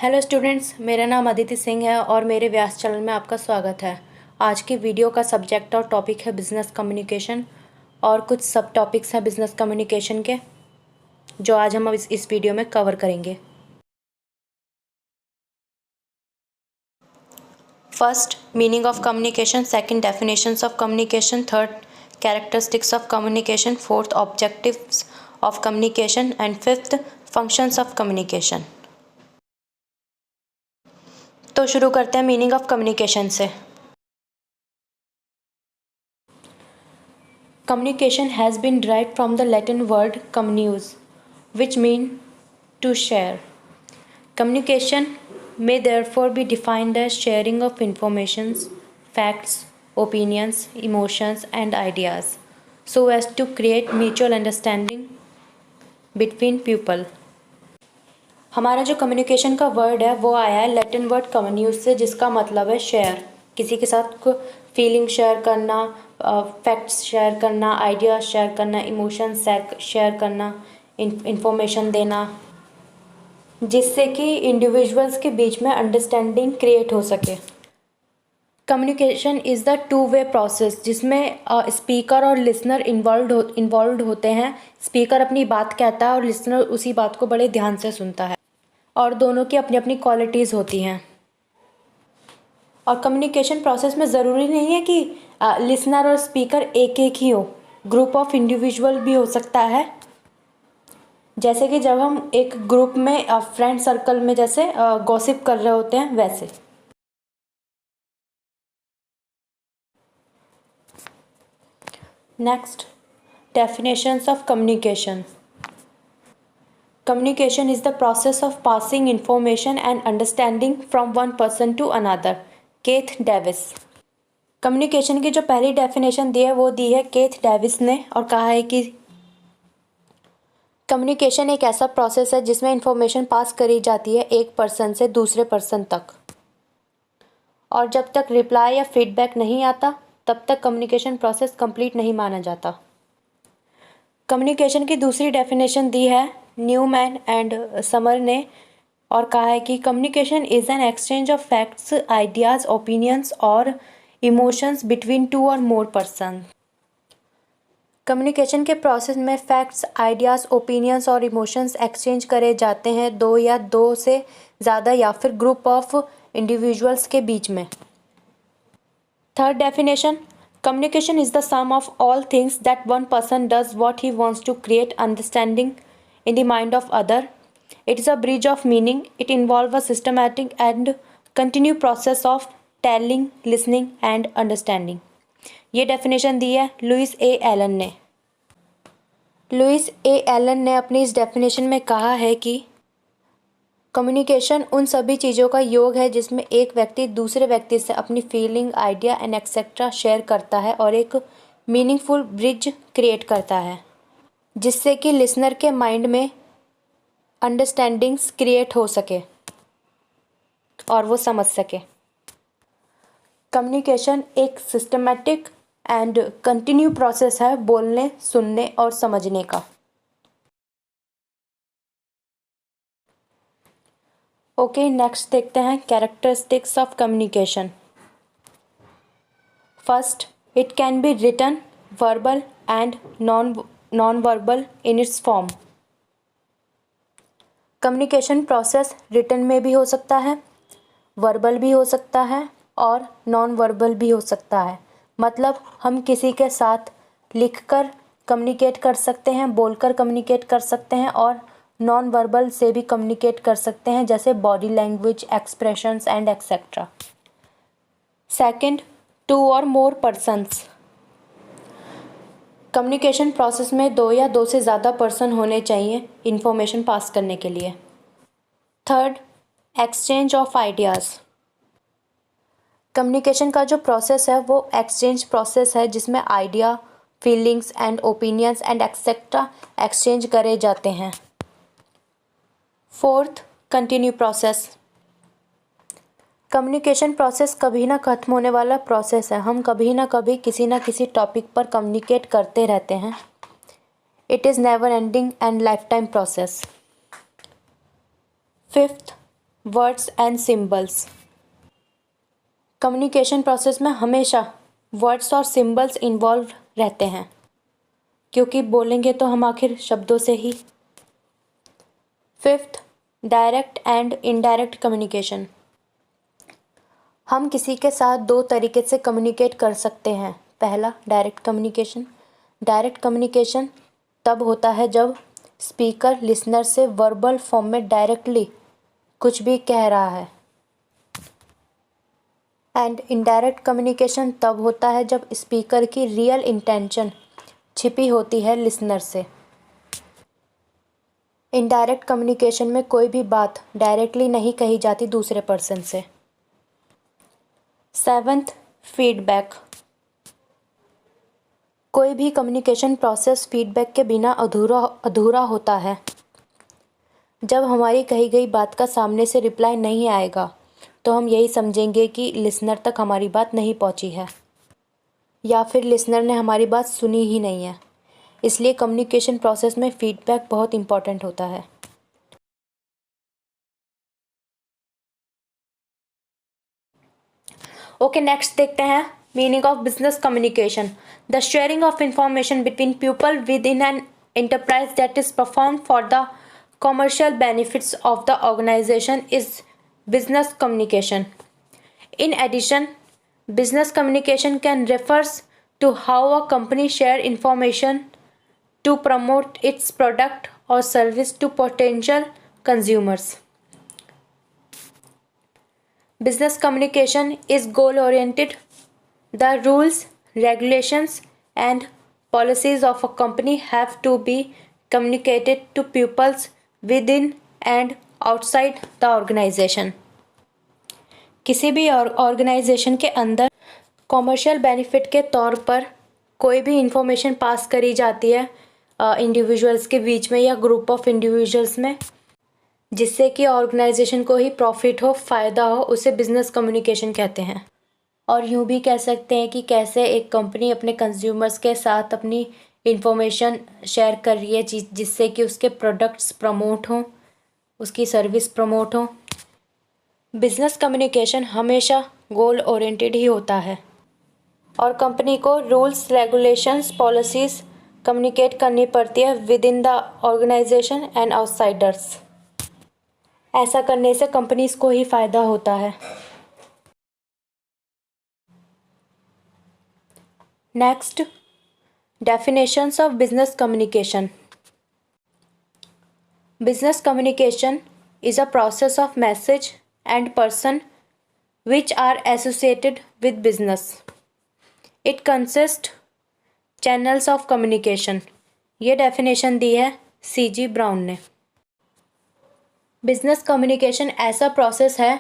Hello students, मेरा नाम अदिति सिंह है और मेरे व्यास चैनल में आपका स्वागत है। आज की वीडियो का सब्जेक्ट और टॉपिक है बिज़नेस कम्युनिकेशन और कुछ सब टॉपिक्स हैं बिज़नेस कम्युनिकेशन के जो आज हम इस वीडियो में कवर करेंगे। First, meaning of communication. Second, definitions of communication. Third, characteristics of communication. Fourth, objectives of communication and fifth, functions of communication. तो शुरू करते हैं मीनिंग ऑफ कम्युनिकेशन से। Communication has been derived from the Latin word communius, which means to share. Communication may therefore be defined as sharing of informations, facts, opinions, emotions, and ideas, so as to create mutual understanding between people. हमारा जो communication का word है वो आया है Latin word कम्युन्यूज से, जिसका मतलब है शेयर। किसी के साथ फीलिंग शेयर करना, फैक्ट्स शेयर करना, आइडियाज शेयर करना, इमोशंस शेयर करना, इंफॉर्मेशन देना, जिससे कि इंडिविजुअल्स के बीच में अंडरस्टैंडिंग क्रिएट हो सके। Communication is the two way process जिसमें स्पीकर और लिसनर इन्वॉल्व होते हैं। स्पीकर अपनी बात कहता है और लिसनर उसी बात को बड़े ध्यान से सुनता है और दोनों की अपनी अपनी क्वालिटीज़ होती हैं। और कम्युनिकेशन प्रोसेस में ज़रूरी नहीं है कि लिसनर और स्पीकर एक एक ही हो, ग्रुप ऑफ इंडिविजुअल भी हो सकता है। जैसे कि जब हम एक ग्रुप में फ्रेंड सर्कल में जैसे गॉसिप कर रहे होते हैं वैसे। Next, definitions of communication. Communication is the process of passing information and understanding from one person to another. Kth Davis. Communication की जो पहली डेफिनेशन दी है वो दी है केथ डेविस ने और कहा है कि कम्युनिकेशन एक ऐसा प्रोसेस है जिसमें इंफॉर्मेशन पास करी जाती है एक पर्सन से दूसरे पर्सन तक, और जब तक रिप्लाई या फीडबैक नहीं आता तब तक कम्युनिकेशन प्रोसेस कंप्लीट नहीं माना जाता। कम्युनिकेशन की दूसरी डेफिनेशन दी है न्यूमैन एंड समर ने और कहा है कि communication is an exchange of facts, ideas, opinions और इमोशंस बिटवीन टू और मोर पर्सन। कम्युनिकेशन के प्रोसेस में फैक्ट्स, आइडियाज़, ओपिनियंस और इमोशंस एक्सचेंज करे जाते हैं दो या दो से ज़्यादा या फिर ग्रुप ऑफ इंडिविजुअल्स के बीच में। Third definition, communication is the sum of all things that one person does what he wants to create understanding in the mind of other. It is a bridge of meaning. It involves a systematic and continued process of telling, listening and understanding. ये definition दी है Louis ए Elon ने। Louis ए Elon ने अपनी इस definition में कहा है कि कम्युनिकेशन उन सभी चीज़ों का योग है जिसमें एक व्यक्ति दूसरे व्यक्ति से अपनी feeling, idea and etcetera share करता है और एक मीनिंगफुल ब्रिज क्रिएट करता है जिससे कि लिसनर के माइंड में अंडरस्टैंडिंग्स क्रिएट हो सके और वो समझ सके। कम्युनिकेशन एक सिस्टमैटिक एंड कंटिन्यू प्रोसेस है बोलने, सुनने और समझने का। ओके, नेक्स्ट देखते हैं characteristics of communication. First, it can be written, verbal and non verbal in its form. Communication process written में भी हो सकता है, वर्बल भी हो सकता है और नॉन वर्बल भी हो सकता है। मतलब हम किसी के साथ लिखकर कम्युनिकेट कर सकते हैं, बोलकर कम्युनिकेट कर सकते हैं और नॉन वर्बल से भी कम्युनिकेट कर सकते हैं, जैसे body language, expressions and etcetera. Second, two और मोर पर्सन्स। कम्युनिकेशन प्रोसेस में दो या दो से ज़्यादा पर्सन होने चाहिए इंफॉर्मेशन पास करने के लिए। Third, exchange of ideas. Communication का जो प्रोसेस है वो एक्सचेंज प्रोसेस है जिसमें idea, feelings and opinions and etcetera exchange करे जाते हैं। Fourth, continue process. Communication process कभी ना ख़त्म होने वाला प्रोसेस है। हम कभी ना कभी किसी ना किसी टॉपिक पर कम्युनिकेट करते रहते हैं। It is never ending and life time process. Fifth, words and symbols. Communication process में हमेशा वर्ड्स और सिंबल्स इन्वॉल्व रहते हैं, क्योंकि बोलेंगे तो हम आखिर शब्दों से ही। Fifth, direct and indirect communication. हम किसी के साथ दो तरीके से कम्युनिकेट कर सकते हैं। पहला, डायरेक्ट कम्युनिकेशन। डायरेक्ट कम्युनिकेशन तब होता है जब स्पीकर लिसनर से वर्बल फॉर्म में डायरेक्टली कुछ भी कह रहा है। एंड इनडायरेक्ट कम्युनिकेशन तब होता है जब स्पीकर की रियल इंटेंशन छिपी होती है लिसनर से। इनडायरेक्ट कम्युनिकेशन में कोई भी बात डायरेक्टली नहीं कही जाती दूसरे पर्सन से। Seventh, feedback. कोई भी कम्युनिकेशन प्रोसेस फीडबैक के बिना अधूरा होता है। जब हमारी कही गई बात का सामने से रिप्लाई नहीं आएगा तो हम यही समझेंगे कि लिसनर तक हमारी बात नहीं पहुंची है, या फिर लिसनर ने हमारी बात सुनी ही नहीं है। इसलिए कम्युनिकेशन प्रोसेस में फीडबैक बहुत इम्पॉर्टेंट होता है। ओके, नेक्स्ट देखते हैं meaning of business communication. The sharing of information between people with in an enterprise that is performed for the commercial benefits of the organization is business communication. In addition, business communication can refers to how a company share information to promote its product or service to potential consumers. Business communication is goal oriented. The rules, regulations, and policies of a company have to be communicated to pupils within and outside the organization. किसी भी organisation के अंदर commercial benefit के तौर पर कोई भी information pass करी जाती है इंडिविजुअल्स के बीच में या ग्रुप ऑफ इंडिविजुअल्स में, जिससे कि ऑर्गेनाइजेशन को ही प्रॉफिट हो, फ़ायदा हो, उसे बिजनेस कम्युनिकेशन कहते हैं। और यूँ भी कह सकते हैं कि कैसे एक कंपनी अपने कंज्यूमर्स के साथ अपनी इंफॉर्मेशन शेयर कर रही है जिससे कि उसके प्रोडक्ट्स प्रमोट हों, उसकी सर्विस प्रमोट हो। बिजनेस कम्युनिकेशन हमेशा गोल ओरिएंटेड ही होता है और कंपनी को रूल्स, रेगुलेशंस, पॉलिसीज़ कम्युनिकेट करनी पड़ती है within the organization and outsiders. ऐसा करने से कंपनीज़ को ही फ़ायदा होता है। Next, definitions of business communication. Business communication is a process of message and person which are associated with business. It consists channels of communication. ये definition दी है C.G. Brown ने। बिजनेस कम्युनिकेशन ऐसा प्रोसेस है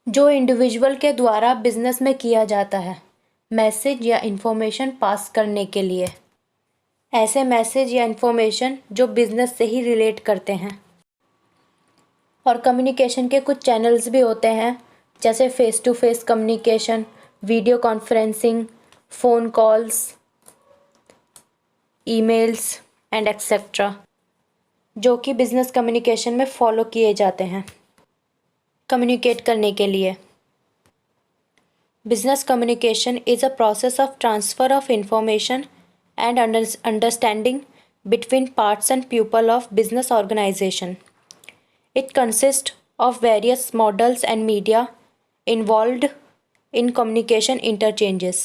जो इंडिविजुअल के द्वारा business में किया जाता है मैसेज या इन्फॉर्मेशन पास करने के लिए। ऐसे मैसेज या इन्फॉर्मेशन जो बिजनेस से ही रिलेट करते हैं। और कम्युनिकेशन के कुछ चैनल्स भी होते हैं, जैसे face to face communication, video conferencing, phone calls, emails and etcetera, जो कि बिजनेस कम्युनिकेशन में फॉलो किए जाते हैं कम्युनिकेट करने के लिए। Business communication is a process of transfer of information and understanding between parts and people of business organization. It consists of various models and media involved in communication interchanges.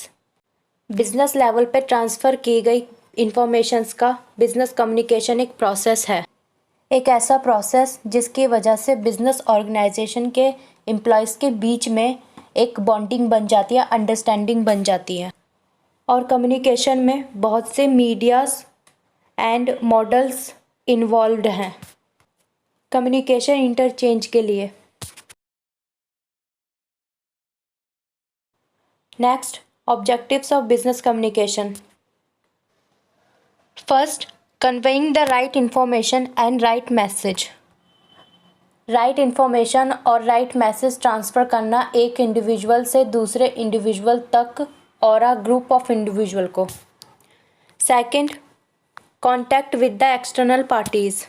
Business level पे transfer की गई informations का business communication एक process है, एक ऐसा process जिसकी वजह से बिजनेस ऑर्गेनाइजेशन के एम्प्लॉयज़ के बीच में एक बॉन्डिंग बन जाती है, अंडरस्टैंडिंग बन जाती है। और कम्युनिकेशन में बहुत से मीडियाज़ एंड मॉडल्स इन्वॉल्व्ड हैं कम्युनिकेशन इंटरचेंज के लिए। Next, objectives of business communication. First, conveying the right information and right message. Right information और राइट मैसेज ट्रांसफ़र करना एक इंडिविजुअल से दूसरे इंडिविजुअल तक और अ ग्रुप ऑफ इंडिविजुअल को। Second, contact with the external parties.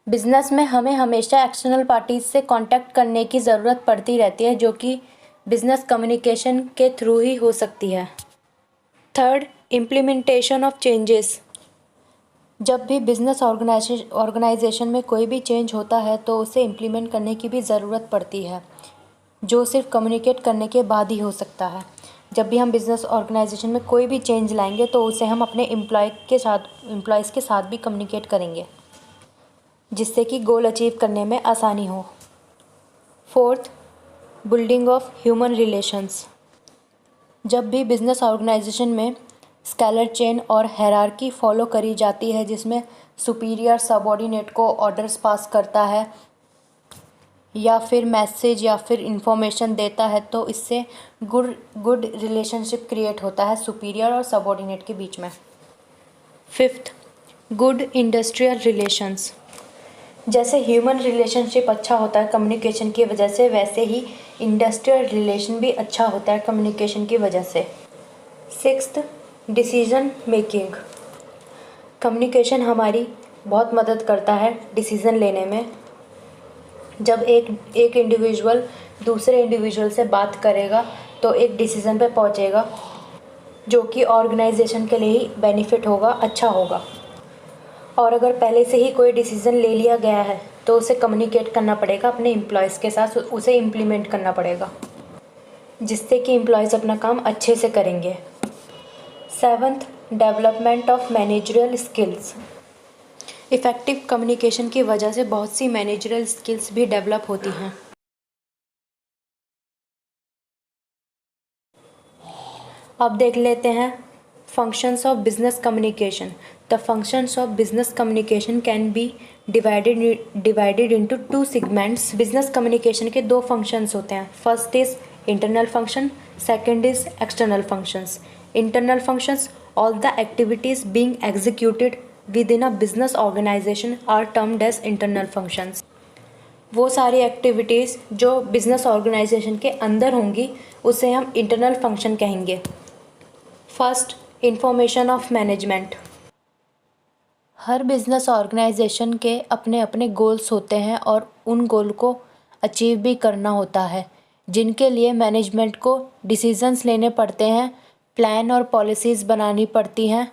Business में हमें हमेशा एक्सटर्नल पार्टीज से कांटेक्ट करने की ज़रूरत पड़ती रहती है, जो कि बिजनेस कम्युनिकेशन के थ्रू ही हो सकती है। Third, implementation of changes. जब भी बिजनेस ऑर्गेनाइजेशन में कोई भी चेंज होता है तो उसे इम्प्लीमेंट करने की भी ज़रूरत पड़ती है, जो सिर्फ कम्युनिकेट करने के बाद ही हो सकता है। जब भी हम बिज़नेस ऑर्गेनाइजेशन में कोई भी चेंज लाएंगे तो उसे हम अपने एम्प्लॉयज़ के साथ भी कम्युनिकेट करेंगे, जिससे कि गोल अचीव करने में आसानी हो। Fourth, building of human relations. जब भी बिज़नेस ऑर्गेनाइजेशन में स्केलर चेन और हायरार्की फॉलो करी जाती है, जिसमें सुपीरियर सबऑर्डिनेट को ऑर्डर्स पास करता है या फिर मैसेज या फिर इंफॉर्मेशन देता है, तो इससे गुड रिलेशनशिप क्रिएट होता है सुपीरियर और सबऑर्डिनेट के बीच में। Fifth, good industrial relations. जैसे ह्यूमन रिलेशनशिप अच्छा होता है कम्युनिकेशन की वजह से, वैसे ही इंडस्ट्रियल रिलेशन भी अच्छा होता है कम्युनिकेशन की वजह से। Sixth, decision making. कम्युनिकेशन हमारी बहुत मदद करता है डिसीज़न लेने में। जब एक इंडिविजुअल दूसरे इंडिविजुअल से बात करेगा तो एक डिसीज़न पे पहुंचेगा, जो कि ऑर्गेनाइजेशन के लिए ही बेनिफिट होगा, अच्छा होगा। और अगर पहले से ही कोई डिसीज़न ले लिया गया है तो उसे कम्युनिकेट करना पड़ेगा अपने एम्प्लॉयज़ के साथ, उसे इम्प्लीमेंट करना पड़ेगा, जिससे कि एम्प्लॉयज़ अपना काम अच्छे से करेंगे। Seventh, development of managerial skills. Effective communication की वजह से बहुत सी मैनेजरियल स्किल्स भी डेवलप होती हैं। अब देख लेते हैं functions of business communication. The functions of business communication can be divided into two segments. Business communication के दो फंक्शंस होते हैं। First is internal function, second is external functions. Internal functions, all the activities being executed within a business organization are termed as internal functions। वो सारी activities जो business organization के अंदर होंगी उसे हम इंटरनल फंक्शन कहेंगे। First, information of management. हर बिजनेस ऑर्गेनाइजेशन के अपने अपने गोल्स होते हैं और उन गोल को अचीव भी करना होता है, जिनके लिए मैनेजमेंट को डिसीजंस लेने पड़ते हैं, प्लान और पॉलिसीज़ बनानी पड़ती हैं,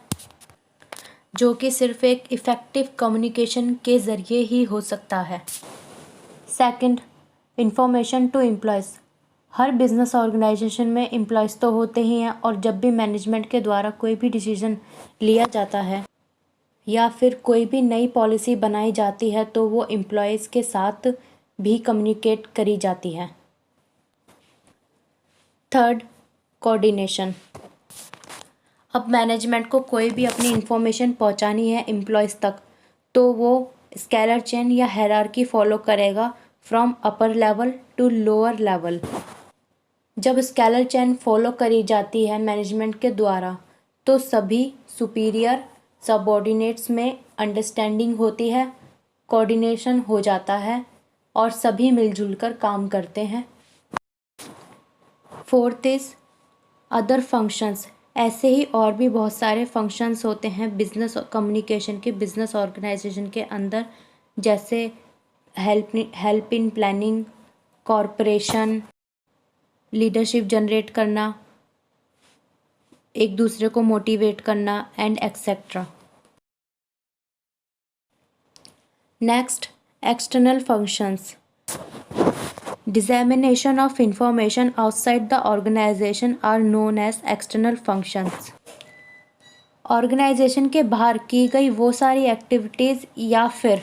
जो कि सिर्फ एक इफ़ेक्टिव कम्युनिकेशन के ज़रिए ही हो सकता है। Second, information to employees. हर बिजनेस ऑर्गेनाइजेशन में एम्प्लॉयज़ तो होते ही हैं, और जब भी मैनेजमेंट के द्वारा कोई भी डिसीजन लिया जाता है या फिर कोई भी नई पॉलिसी बनाई जाती है तो वो एम्प्लॉयज़ के साथ भी कम्युनिकेट करी जाती है। Third, coordination. अब मैनेजमेंट को कोई भी अपनी इन्फॉर्मेशन पहुंचानी है एम्प्लॉयज़ तक, तो वो स्केलर चेन या हायरार्की फॉलो करेगा from upper level to lower level. जब स्केलर चेन फॉलो करी जाती है मैनेजमेंट के द्वारा तो सभी सुपीरियर सबऑर्डिनेट्स में अंडरस्टैंडिंग होती है, कोऑर्डिनेशन हो जाता है और सभी मिलजुल कर काम करते हैं। Fourth is other functions. ऐसे ही और भी बहुत सारे फंक्शंस होते हैं बिजनेस कम्युनिकेशन के बिजनेस ऑर्गेनाइजेशन के अंदर, जैसे help in planning, corporation, leadership generate करना, एक दूसरे को मोटिवेट करना and etcetera. Next, external functions. Dissemination of information outside the organization are known as external functions। Organization के बाहर की गई वो सारी एक्टिविटीज़ या फिर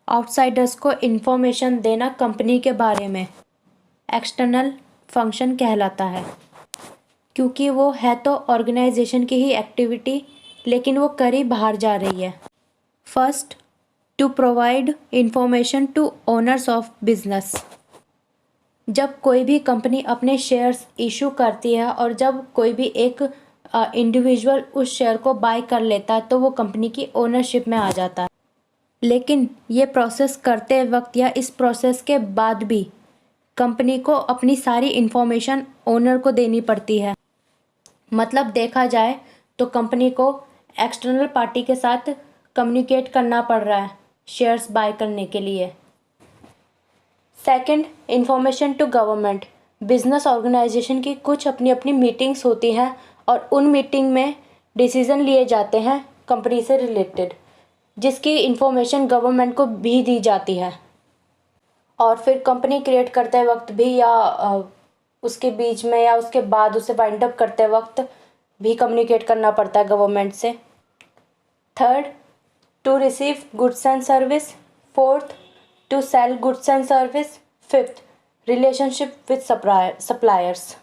आउटसाइडर्स को इन्फॉर्मेशन देना कंपनी के बारे में एक्सटर्नल फंक्शन कहलाता है, क्योंकि वो है तो ऑर्गेनाइजेशन की ही एक्टिविटी, लेकिन वो करी बाहर जा रही है। First, to provide information to owners of business. जब कोई भी कंपनी अपने शेयर्स इशू करती है और जब कोई भी एक इंडिविजुअल उस शेयर को बाय कर लेता है तो वो कंपनी की ओनरशिप में आ जाता है। लेकिन ये प्रोसेस करते वक्त या इस प्रोसेस के बाद भी कंपनी को अपनी सारी इन्फॉर्मेशन ओनर को देनी पड़ती है। मतलब देखा जाए तो कंपनी को एक्सटर्नल पार्टी के साथ कम्युनिकेट करना पड़ रहा है, शेयर्स बाय करने के लिए। Second, information to government. Business organization की कुछ अपनी अपनी मीटिंग्स होती हैं और उन मीटिंग में डिसीज़न लिए जाते हैं कंपनी से रिलेटेड, जिसकी इंफॉर्मेशन गवर्नमेंट को भी दी जाती है। और फिर कंपनी क्रिएट करते वक्त भी या उसके बीच में या उसके बाद उसे वाइंड अप करते वक्त भी कम्युनिकेट करना पड़ता है गवर्नमेंट से। Third, to receive goods and service. Fourth, to sell goods and service. Fifth, relationship with suppliers.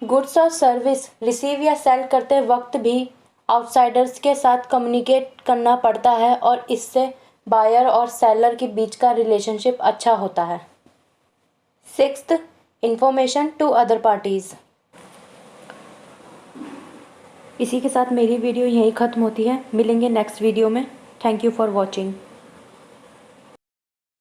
Goods और सर्विस रिसीव या सेल करते वक्त भी आउटसाइडर्स के साथ कम्युनिकेट करना पड़ता है और इससे बायर और सेलर के बीच का रिलेशनशिप अच्छा होता है। Sixth, information to other parties. इसी के साथ मेरी वीडियो यहीं ख़त्म होती है। मिलेंगे नेक्स्ट वीडियो में। Thank you for watching.